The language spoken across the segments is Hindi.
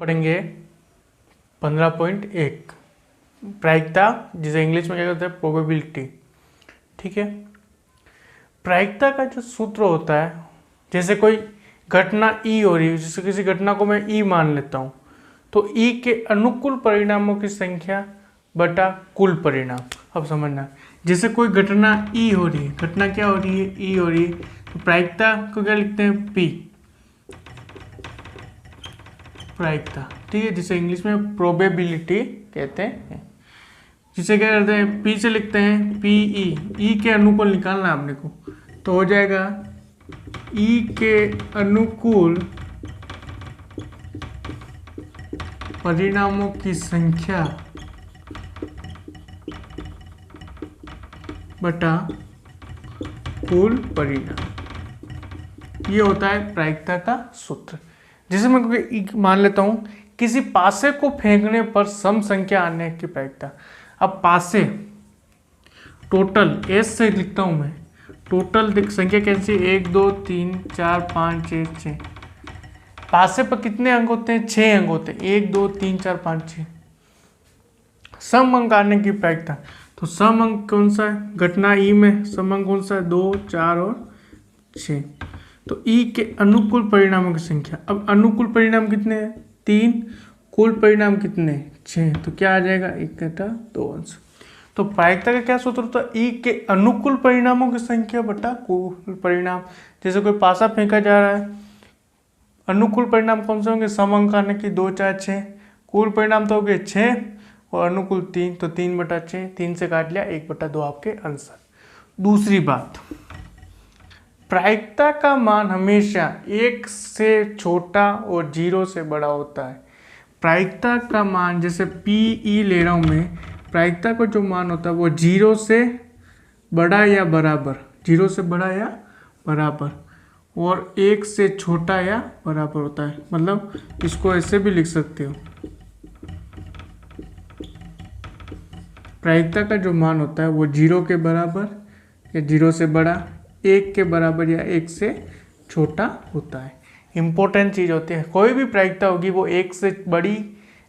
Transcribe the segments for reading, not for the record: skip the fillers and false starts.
पढ़ेंगे 15.1 प्रायिकता, जिसे इंग्लिश में क्या कहते हैं प्रोबेबिलिटी। ठीक है, प्रायिकता का जो सूत्र होता है, जैसे कोई घटना ई हो रही है, जैसे किसी घटना को मैं ई मान लेता हूँ, तो ई के अनुकूल परिणामों की संख्या बटा कुल परिणाम। अब समझना, जैसे कोई घटना ई हो रही है, घटना क्या हो रही है, ई हो रही है, तो प्रायिकता को क्या लिखते हैं, पी, प्रायिकता। ठीक है, जिसे इंग्लिश में प्रोबेबिलिटी कहते हैं। जिसे क्या करते हैं, पी से लिखते हैं पी ई के अनुकूल निकालना है अपने को, तो हो जाएगा ई के अनुकूल परिणामों की संख्या बटा कुल परिणाम। ये होता है प्रायिकता का सूत्र। जैसे मैं मान लेता हूं किसी पासे को फेंकने पर सम संख्या आने की प्रायिकता। अब पासे टोटल एस से लिखता हूं मैं, टोटल संख्या कैसी, 1 2 3 4 5 6 6। पासे पर कितने अंक होते हैं, 6 अंक होते हैं, 1 2 3 4 5 6। सम अंक आने की प्रायिकता, तो सम अंक कौन सा है, घटना ई में सम अंक कौन सा है, 2 4 और 6। तो ई के अनुकूल परिणामों की संख्या, अब अनुकूल परिणाम कितने हैं, 3, कुल परिणाम कितने, 6, तो क्या आ जाएगा, 1 घटा 2 अंश। तो प्रायिकता का क्या सूत्र होता है, ई के अनुकूल परिणामों की संख्या बटा कुल परिणाम। जैसे कोई पासा फेंका जा रहा है, अनुकूल परिणाम कौन से होंगे, सम अंक आने की 2 4 6, कुल परिणाम तो हो गए 6 और अनुकूल 3, तो 3 बटा 6, 3 से काट लिया, 1 बटा 2 आपके आंसर। दूसरी बात, प्रायिकता का मान हमेशा 1 से छोटा और 0 से बड़ा होता है। प्रायिकता का मान, जैसे पी ई ले रहा हूँ मैं, प्रायिकता का जो मान होता है वो 0 से बड़ा या बराबर, 0 से बड़ा या बराबर और 1 से छोटा या बराबर होता है। मतलब इसको ऐसे भी लिख सकते हो, प्रायिकता का जो मान होता है वो 0 के बराबर या 0 से बड़ा, 1 के बराबर या 1 से छोटा होता है। इंपॉर्टेंट चीज़ होती है, कोई भी प्रायिकता होगी वो 1 से बड़ी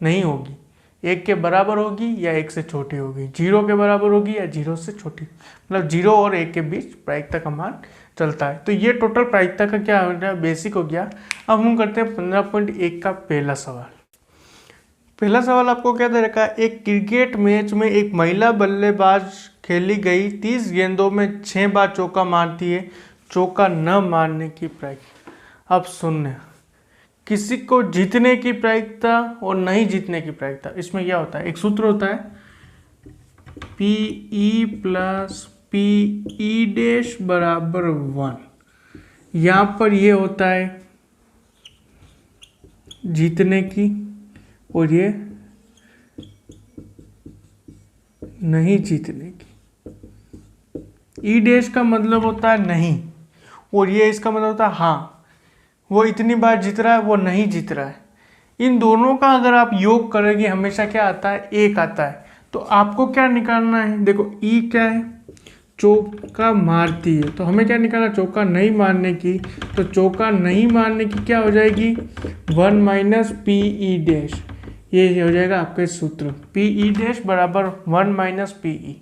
नहीं होगी, 1 के बराबर होगी या 1 से छोटी होगी, 0 के बराबर होगी या 0 से छोटी, मतलब 0 और 1 के बीच प्रायिकता का मान चलता है। तो ये टोटल प्रायिकता का क्या हो गया, बेसिक हो गया। अब हम करते हैं 15.1 का पहला सवाल। पहला सवाल आपको क्या दे रखा है, एक क्रिकेट मैच में एक महिला बल्लेबाज खेली गई 30 गेंदों में 6 बार चौका मारती है, चौका न मारने की प्रायिकता। अब सुनने, किसी को जीतने की प्रायिकता और नहीं जीतने की प्रायिकता, इसमें क्या होता है, एक सूत्र होता है P E plus P E dash बराबर 1। यहाँ पर ये होता है जीतने की और ये नहीं जीतने की। ई डैश का मतलब होता है नहीं और ये इसका मतलब होता है हाँ, वो इतनी बार जीत रहा है, वो नहीं जीत रहा है। इन दोनों का अगर आप योग करेंगे हमेशा क्या आता है, 1 आता है। तो आपको क्या निकालना है, देखो ई क्या है, चौका मारती है, तो हमें क्या निकालना, चौका नहीं मारने की। तो चौका नहीं मारने की क्या हो जाएगी, 1 माइनस पी ई डैश, ये हो जाएगा आपके सूत्र, पी ई डैश बराबर 1 माइनस पी ई।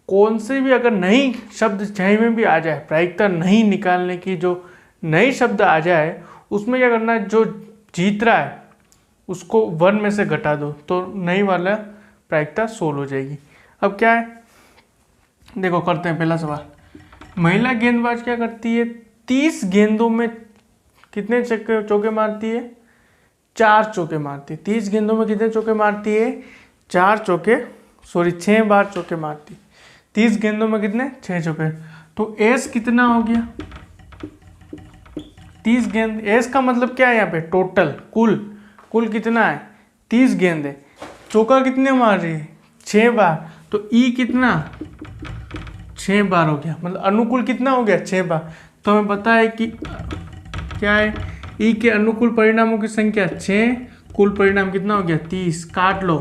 कौन से भी अगर नई शब्द चाहे में भी आ जाए, प्रायिकता नहीं निकालने की जो नई शब्द आ जाए, उसमें क्या करना है, जो जीत रहा है उसको 1 में से घटा दो, तो नई वाला प्रायिकता सोल्व हो जाएगी। अब क्या है, देखो करते हैं पहला सवाल। महिला गेंदबाज क्या करती है, 30 गेंदों में कितने चौके मारती है, 4 चौके मारती है। 30 गेंदों में कितने चौके मारती है, 4 चौके, 6 बार चौके मारती है। 30 गेंदों में कितने, 6 चौके। तो एस कितना हो गया, 30 गेंद, एस का मतलब क्या है यहाँ पे, टोटल, कुल कितना है, 30 गेंद है, चौका कितने मार रही है, 6 बार, तो ई कितना, 6 बार हो गया, मतलब अनुकूल कितना हो गया, 6 बार। तो हमें पता है कि क्या है, ई के अनुकूल परिणामों की संख्या 6, कुल परिणाम कितना हो गया, 30, काट लो,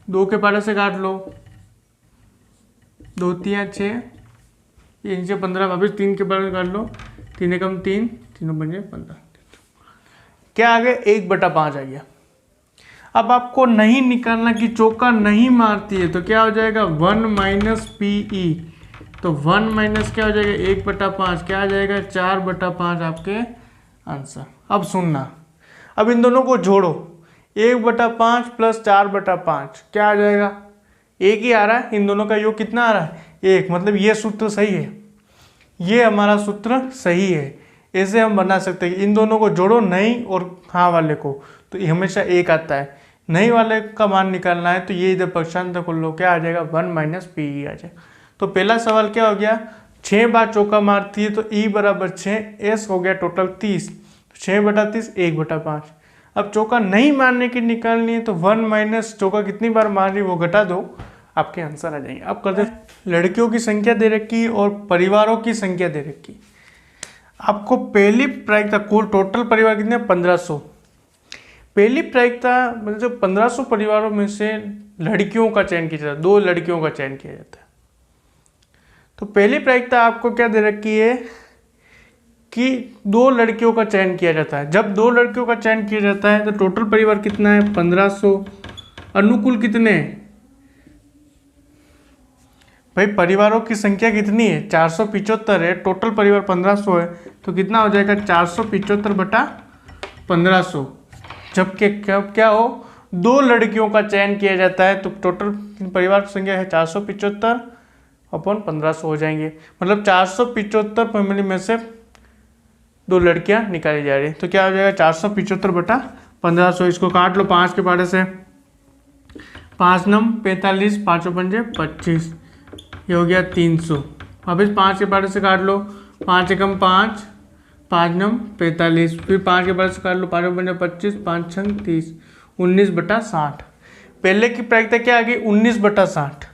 2 के पारे से काट लो, 2 3 6, ये नीचे 15 वापिस 3 के पारे से काट लो, 3 एकम 3, 3 बन जाए 15। क्या आ गया, 1/5 आ गया। अब आपको नहीं निकालना कि चौका नहीं मारती है, तो क्या हो जाएगा 1 माइनस PE, तो 1 माइनस क्या हो जाएगा 1/5, क्या आ जाएगा 4/5 आपके आंसर। अब सुनना, अब इन दोनों को जोड़ो, 1/5 प्लस 4/5 क्या आ जाएगा, एक ही आ रहा है, इन दोनों का योग कितना आ रहा है, 1, मतलब ये सूत्र सही है, ये हमारा सूत्र सही है। ऐसे हम बना सकते हैं कि इन दोनों को जोड़ो, नहीं और हाँ वाले को, तो ये हमेशा 1 आता है, नहीं वाले का मान निकालना है तो ये इधर पक्षांतर कर लो, क्या आ जाएगा 1 माइनस PE आ जाएगा। तो पहला सवाल क्या हो गया, 6 बार चौका मारती है तो E बराबर 6, S हो गया टोटल 30, 6/30 1/5। अब चौका नहीं मारने की निकालनी है तो 1 माइनस चौका कितनी बार मार रही है वो घटा दो, आपके आंसर आ जाएंगे। अब करते लड़कियों की संख्या दे रखी और परिवारों की संख्या दे रखी। आपको पहली प्रायिकता, कुल टोटल परिवार कितने 1500, पहली प्रायिकता मतलब जो 1500 परिवारों में से लड़कियों का चयन किया जाता है, 2 लड़कियों का चयन किया जाता है। तो पहली प्रायिकता आपको क्या दे रखी है कि 2 लड़कियों का चयन किया जाता है। जब 2 लड़कियों का चयन किया जाता है तो टोटल परिवार कितना है 1500, अनुकूल कितने, भाई परिवारों की संख्या कितनी है 475 है, टोटल परिवार 1500 है, तो कितना हो जाएगा 475/1500। जबकि कब क्या हो 2 लड़कियों का चयन किया जाता है तो टोटल परिवार की संख्या है 475/1500 हो जाएंगे, मतलब 475 फैमिली में से 2 लड़कियां निकाली जा रही है, तो क्या हो जाएगा 475/1500। इसको काट लो 5 के पाड़े से, 5 नम 45, 5 पंजे 25, ये हो गया 300। वापिस 5 के पाड़े से काट लो, 5 एकम 5, 5 नम 45, फिर 5 के पाड़े से काट लो, 5 पंजे 25, 5 छंग 30, 19/60। पहले की प्रायिकता क्या आ गई 19/60।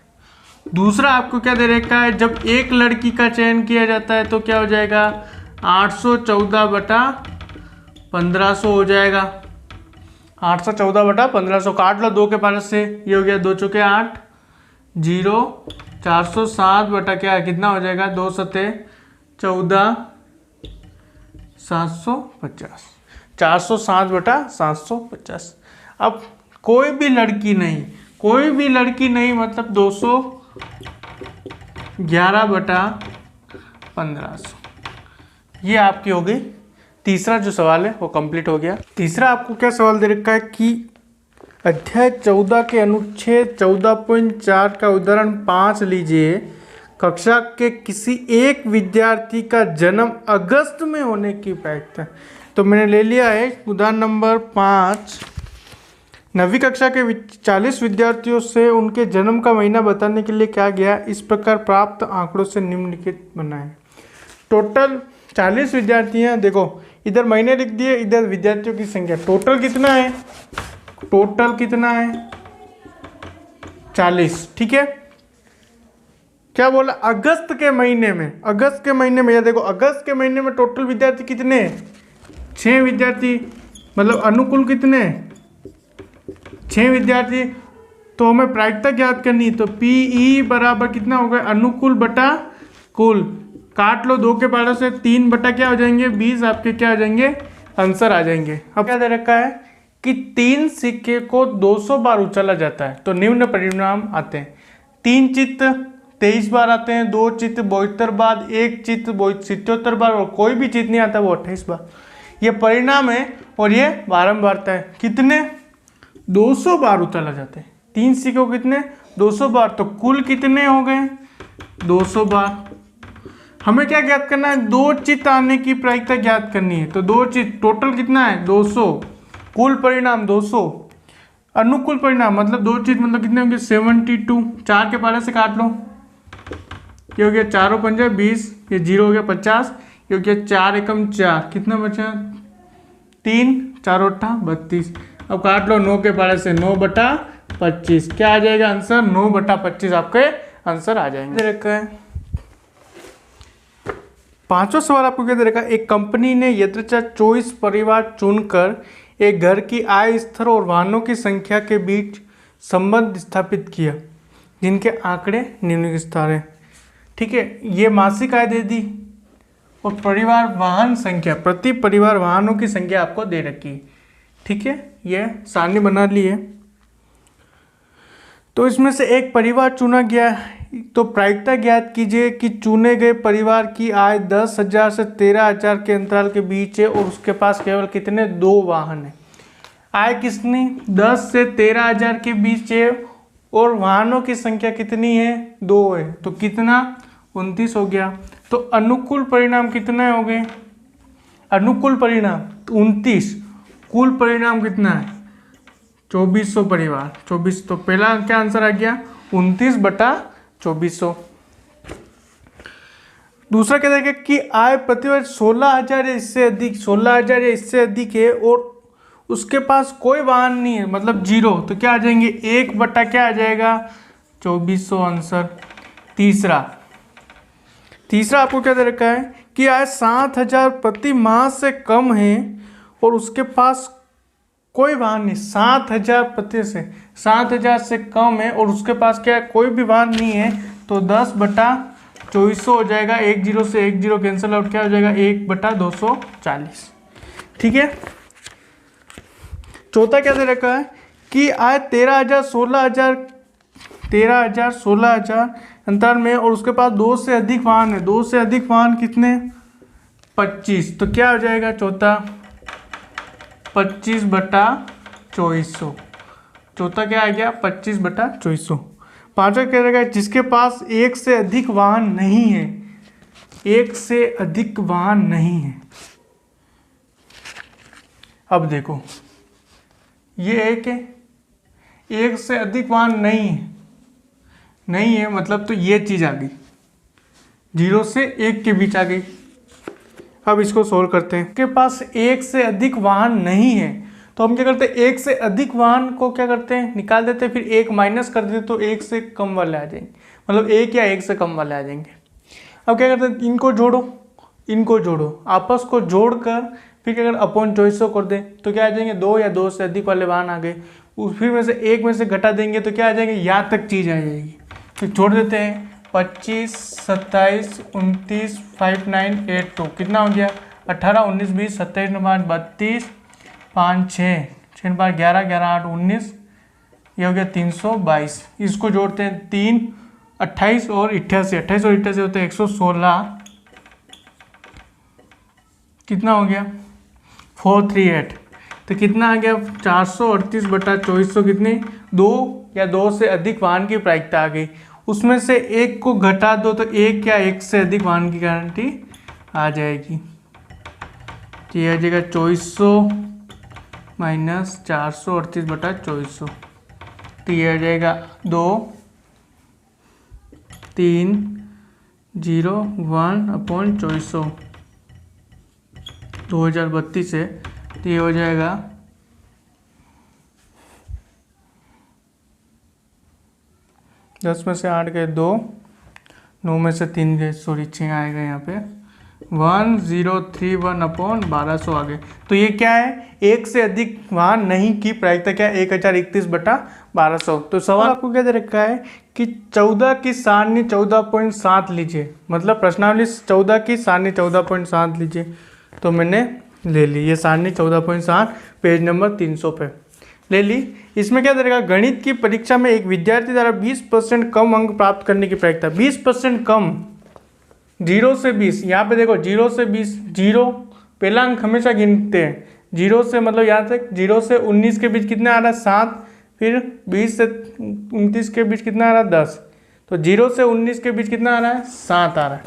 दूसरा आपको क्या दे रखा है, जब एक लड़की का चयन किया जाता है तो क्या हो जाएगा 814/1500 हो जाएगा, 814/1500 काट लो 2 के पाड़े से, ये हो गया 2 चौके 8, 0, 407 बटा क्या कितना हो जाएगा 2 सते 14, 750, 407/750। अब कोई भी लड़की नहीं मतलब 211/1500, ये आपकी हो गई। तीसरा जो सवाल है वो कंप्लीट हो गया। तीसरा आपको क्या सवाल दे रखा है कि अध्याय 14 के अनुच्छेद 14.4 का उदाहरण 5 लीजिए। कक्षा के किसी एक विद्यार्थी का जन्म अगस्त में होने की प्रायिकता। तो मैंने ले लिया है उदाहरण नंबर 5। 9वीं कक्षा के 40 विद्यार्थियों से उनके जन्म का महीना बताने के लिए क्या गया, इस प्रकार प्राप्त आंकड़ों से निम्नलिखित बनाएं। टोटल 40 विद्यार्थी हैं, देखो इधर महीने लिख दिए, इधर विद्यार्थियों की संख्या। टोटल कितना है 40, ठीक है। क्या बोला अगस्त के महीने में, या देखो अगस्त के महीने में टोटल विद्यार्थी कितने 6 विद्यार्थी, मतलब अनुकूल कितने 6 विद्यार्थी। तो हमें प्रायिकता ज्ञात करनी, तो PE बराबर कितना होगा अनुकूल बटा कुल, काट लो 2 के पाड़े से, 3 बटा क्या हो जाएंगे 20, आपके क्या हो जाएंगे आंसर आ जाएंगे। अब क्या दे रखा है कि 3 सिक्के को 200 बार उछाला जाता है तो निम्न परिणाम आते हैं। 3 चित्त 23 बार आते हैं, 2 चित्त 72 बार, 1 चित्त 77 बार और कोई भी चित्त नहीं आता वो 28 बार। ये परिणाम है और ये बारंबारता है। कितने 200 बार उछाला जाते हैं, 3 सिक्के को कितने 200 बार, तो कुल कितने हो गए 200 बार। हमें क्या ज्ञात करना है 2 चित्त आने की प्रायिकता ज्ञात करनी है, तो 2 चित्त टोटल कितना है 200, कुल परिणाम 200, अनुकूल परिणाम मतलब 2 चित्त मतलब कितने होंगे 72। 4 के पारे से काट लो, ये हो गया 4 पंजे 20, ये 0 हो गया 50, ये हो गया 4 एकम 4, कितना बचा 3, 4 8 32। अब काट लो 9 के पारे से, 9/25, क्या आ जाएगा आंसर 9/25 आपके आंसर आ जाएंगे। दे रखा है 5वां सवाल आपको क्या दे रखा है, एक कंपनी ने यथेच्छा 24 परिवार चुनकर एक घर की आय स्तर और वाहनों की संख्या के बीच संबंध स्थापित किया जिनके आंकड़े निम्नलिखित हैं। ठीक है, ये मासिक आय दे दी और परिवार वाहन संख्या, प्रति परिवार वाहनों की संख्या आपको दे रखी है। ठीक है, ये सारणी बना ली है। तो इसमें से एक परिवार चुना गया, तो प्रायिकता ज्ञात कीजिए कि चुने गए परिवार की आय 10,000 से 13,000 के अंतराल के बीच है और उसके पास केवल कितने 2 वाहन है। आय कितनी 10 से 13,000 के बीच है और वाहनों की संख्या कितनी है 2 है, तो कितना 29 हो गया। तो अनुकूल परिणाम कितने हो गए, अनुकूल परिणाम 29, कुल परिणाम कितना है 2400 परिवार 24। तो पहला क्या आंसर आ गया 29/2400। दूसरा क्या देखें कि आय प्रतिवर्ष 16,000 या इससे अधिक, 16,000 या इससे अधिक है और उसके पास कोई वाहन नहीं है, मतलब 0, तो क्या आ जाएंगे 1 बटा क्या आ जाएगा 2400 आंसर। तीसरा आपको क्या दे रखा है कि आय 7,000 प्रति माह से कम है और उसके पास कोई वाहन नहीं, 7,000 प्रति से 7,000 से कम है और उसके पास क्या कोई भी वाहन नहीं है, तो 10/2400 हो जाएगा। 1 0 से 1 0 कैंसिल आउट, क्या हो जाएगा 1/240। ठीक है। चौथा क्या दे रखा है कि आय 13,000 16,000 अंतर में और उसके पास 2 से अधिक वाहन है। 2 से अधिक वाहन कितने 25, तो क्या हो जाएगा चौथा 25/2400। चौथा क्या आ गया 25/2400। पांचवा क्या रहेगा जिसके पास 1 से अधिक वाहन नहीं है, 1 से अधिक वाहन नहीं है। अब देखो ये एक है, 1 से अधिक वाहन नहीं है मतलब तो ये चीज आ गई 0 से 1 के बीच आ गई। अब इसको सोल्व करते हैं। के पास 1 से अधिक वाहन नहीं है तो हम क्या करते हैं 1 से अधिक वाहन को क्या करते हैं निकाल देते हैं, फिर 1 माइनस कर देते तो 1 से कम वाले आ जाएंगे, मतलब 1 या 1 से कम वाले आ जाएंगे। अब क्या करते हैं इनको जोड़ो आपस को जोड़कर फिर क्या करते अपॉन 2400 कर दें तो क्या आ जाएंगे 2 या 2 से अधिक वाले वाहन आ गए। फिर में से 1 में से घटा देंगे तो क्या आ जाएंगे यहाँ तक चीज़ आ जाएगी। फिर जोड़ देते हैं 25 27 29 5 9 8 2 कितना हो गया 18 19 20 27 9 32 5 6 6 5 11 11 8 19, ये हो गया 322। इसको जोड़ते हैं 3 28 और 88 होते हैं 116, कितना हो गया 438। तो कितना आ गया 438/2400, कितनी 2 या 2 से अधिक वाहन की प्रायिकता आ गई। उसमें से 1 को घटा दो तो 1 या 1 से अधिक वाहन की गारंटी आ जाएगी। तो ये आ जाएगा 2400 माइनस 438/2400, तो ये आ जाएगा 2 3 0 1/2400 2032 है। तो ये हो जाएगा 10 में से 8 गए 2, 9 में से 3 गए, सॉरी 6 आएगा यहाँ पे 1031/1200 आ गए। तो ये क्या है 1 से अधिक वाहन नहीं की प्रायिकता क्या है 1031/1200। तो सवाल आपको क्या दे रखा है कि 14 की सारणी 14.7 लीजिए, मतलब प्रश्नावली 14 की सारणी 14.7 लीजिए। तो मैंने ले ली ये सारणी 14.7 पेज नंबर 300 पे ले ली। इसमें क्या देगा गणित की परीक्षा में एक विद्यार्थी द्वारा 20% कम अंक प्राप्त करने की प्रायिकता, 20% कम 0 से 20। यहाँ पे देखो 0 से 20, 0 पहला अंक हमेशा गिनते हैं 0 से, मतलब यहाँ तक 0 से 19 के बीच कितना आ रहा है 7, फिर 20 से 29 के बीच कितना आ रहा है 10, तो 0 से 19 के बीच कितना आ रहा है 7 आ रहा है।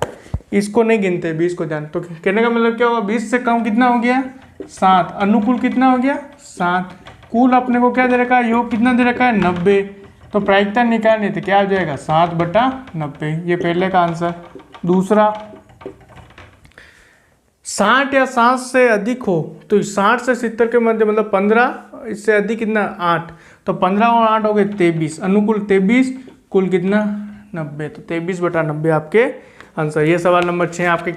इसको नहीं गिनते 20 को ध्यान। तो कहने का मतलब क्या होगा 20 से कम कितना हो गया 7, अनुकूल कितना हो गया 7, कुल अपने को क्या दे रखा है योग कितना दे रखा है 90। तो प्रायिकता निकालनी थी क्या हो जाएगा 7/90, ये पहले का आंसर। दूसरा 60 या 7 से अधिक हो तो 60 से 70 के मध्य, मतलब 15 इससे अधिक कितना 8, तो 15 और 8 हो गए 23, अनुकूल 23, कुल कितना 90, तो 23/90 आपके आंसर। ये सवाल नंबर 6 आपके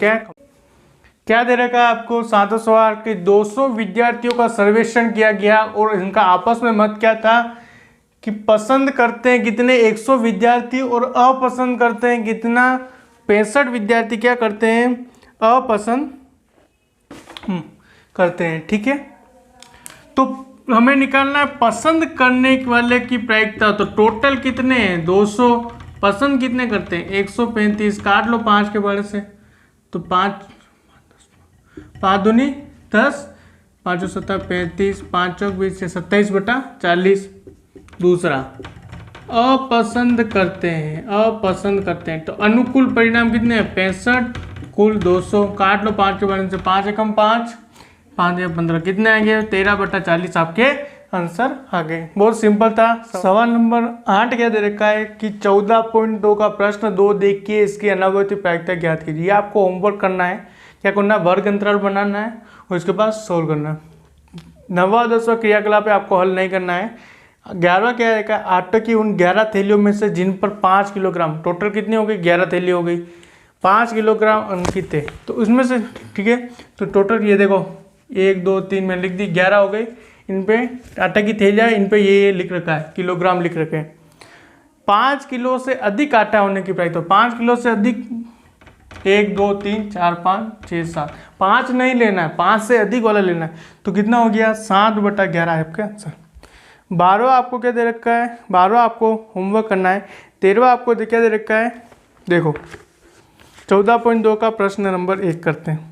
क्या दे रखा है आपको 7वां सवाल कि 200 विद्यार्थियों का सर्वेक्षण किया गया और इनका आपस में मत क्या था कि पसंद करते हैं कितने 100 विद्यार्थी और अपसंद करते हैं कितना 65 विद्यार्थी क्या करते हैं अपसंद करते हैं। ठीक है, तो हमें निकालना है पसंद करने वाले की प्रायिकता। तो टोटल कितने हैं 200, पसंद कितने करते हैं 135, काट लो 5 के बड़े से, तो 5 दूनी 10, 5 7 35, 5 चौक 20 27/40। दूसरा अपसंद करते हैं, अपसंद करते हैं, तो अनुकूल परिणाम कितने हैं 65, कुल 200, काट लो 5 के बड़े से, 5 एकम 5, 5 या 15 कितने आएंगे 13/40 आपके आंसर आ गए। बहुत सिंपल था। सवाल नंबर 8 क्या दे रखा है कि 14.2 का प्रश्न 2 देखिए, इसकी अनावृत्ति प्रायिकता ज्ञात कीजिए। ये आपको होमवर्क करना है, क्या करना है वर्ग अंतराल बनाना है और इसके बाद सोल्व करना है। 9वां 10वां क्रियाकलाप पे आपको हल नहीं करना है। 11वां क्या है, आटे की उन 11 थैलियों में से जिन पर 5 किलोग्राम, टोटल कितनी हो गई 11 थैली हो गई, 5 किलोग्राम अंकित है, तो उसमें से ठीक है, तो टोटल ये देखो 1 2 3 में लिख दी 11 हो गई। इन पे आटा की थैलियाँ, इन पे ये लिख रखा है किलोग्राम लिख रखे हैं। 5 किलो से अधिक आटा होने की प्रायिकता, तो 5 किलो से अधिक 1 2 3 4 5 6 7, 5 नहीं लेना है, 5 से अधिक वाला लेना है। तो कितना हो गया 7/11 है आपका आंसर। 12वां आपको क्या दे रखा है, 12वां आपको होमवर्क करना है। 13वां आपको क्या दे रखा है, देखो 14.2 का प्रश्न नंबर 1 करते हैं।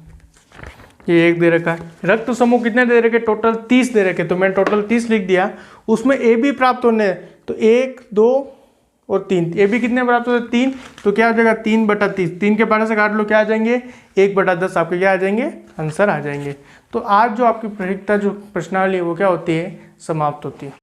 ये 1 दे रखा है, रक्त समूह कितने दे रखे टोटल 30 दे रखे, तो मैंने टोटल 30 लिख दिया। उसमें ए बी प्राप्त होने हैं, तो 1 2 और 3, ए बी कितने प्राप्त होते 3, तो क्या हो जाएगा 3/30, 3 के 12 से काट लो क्या आ जाएंगे 1/10 आपके क्या आ जाएंगे आंसर आ जाएंगे। तो आज जो आपकी प्रायिकता जो प्रश्नावली है वो क्या होती है समाप्त होती है।